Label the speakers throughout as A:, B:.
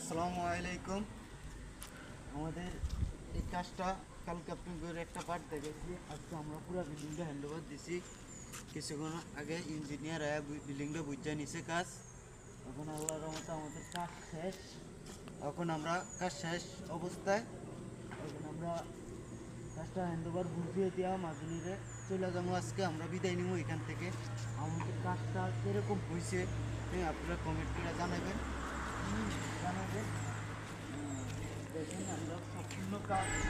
A: আসসালামু আলাইকুম। আমাদের এই কাজটা কালকে আপনাদের একটা পার্ট দেখেছি, আজকে আমরা পুরো বিল্ডিংটা হ্যান্ডওভার দিছি। কিছুক্ষণ আগে ইঞ্জিনিয়ার বিল্ডিংটা বুঝে নিছে কাজ। এখন আল্লাহর রহমতে আমাদের কাজ শেষ। এখন আমরা কাজ শেষ অবস্থায় এখন আমরা কাজটা হ্যান্ডওভার বুঝিয়ে দেওয়া মাজুনিরে চলে যাবো। আজকে আমরা বিদায় নিব এখান থেকে। আমাদের কাজটা কীরকম হয়েছে আপনারা কমেন্ট করে জানাবেন। দেখেন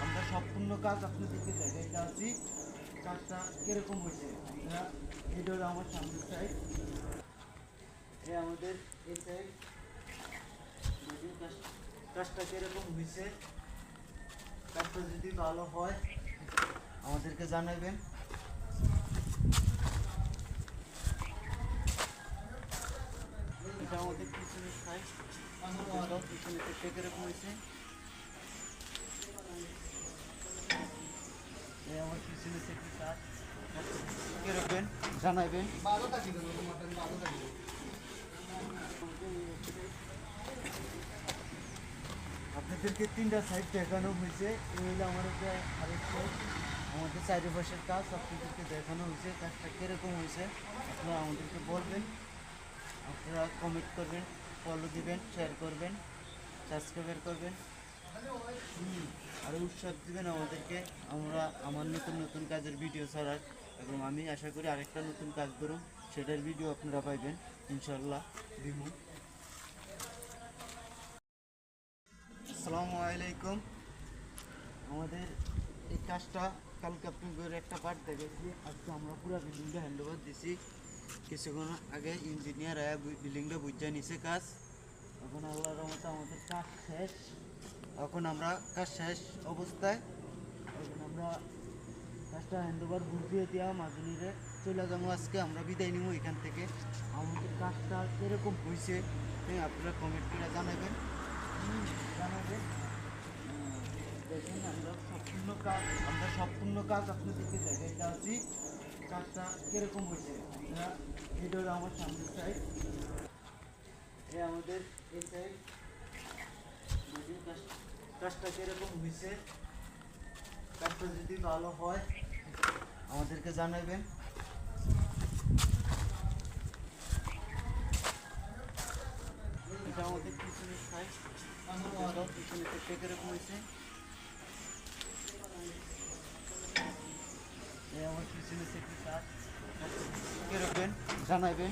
A: আমরা সম্পূর্ণ কাজ আপনাদেরকে দেখাইতে আছি। কাজটা কিরকম হয়েছে আপনারা এটা হলো আমার সামনের সাইড, আমাদের এই সাইড। কাজটা কিরকম হয়েছে, কাজটা যদি ভালো হয় আমাদেরকে জানাবেন। এটা আমাদের পিছনের সাইড, পিছনে দেখতে কিরকম হয়েছে। আমার পিছনে থেকে কাজ কিরকম জানাবেন। আপনাদেরকে তিনটা সাইড দেখানো হয়েছে। এই হলো আমাদের আরেক সাইড, আমাদের চারিপাশের কাজ আপনাদেরকে দেখানো হয়েছে। কাজটা কীরকম হয়েছে আপনারা আমাদেরকে বলবেন। আপনারা কমেন্ট করবেন, ফলো দিবেন, শেয়ার করবেন, সাবস্ক্রাইব করবেন, আরও উৎসাহ দিবেন আমাদেরকে। আমার নতুন নতুন কাজের ভিডিও ছাড়ার এবং আমি আশা করি আরেকটা নতুন কাজ করুন, সেটার ভিডিও আপনারা পাইবেন ইনশাল্লাহ দিব। আসসালামু আলাইকুম। আমাদের এই কাজটা কালকে আপনাদের একটা পার্ট দেখেছি, আজকে আমরা পুরো বিল্ডিংটা হ্যান্ডওভার দিছি। কিছুক্ষণ আগে ইঞ্জিনিয়ার বিল্ডিংটা বুঝে নিছে কাজ। এখন আল্লাহর রহমতে আমাদের কাজ শেষ। এখন আমরা কাজ শেষ অবস্থায় এখন আমরা কাজটা হ্যান্ডওভার বুঝিয়ে দেওয়া মাজুনিরে চলে যাবো। আজকে আমরা বিদায় নিব এখান থেকে। আমাদের কাজটা কীরকম হয়েছে আপনারা কমেন্ট করে জানাবেন। দেখেন আমরা সম্পূর্ণ কাজ আপনাদেরকে দেখাইতে আছি। কাজটা কিরকম হয়েছে আপনারা এটা হলো আমার সামনের সাইড, আমাদের এই সাইড। কাজটা কিরকম হয়েছে, কাজটা যদি ভালো হয় আমাদেরকে জানাবেন। এটা আমাদের পিছনের সাইড, পিছনে দেখতে কিরকম হয়েছে। আমার পিছনে থেকে কাজ কিরকম জানাবেন।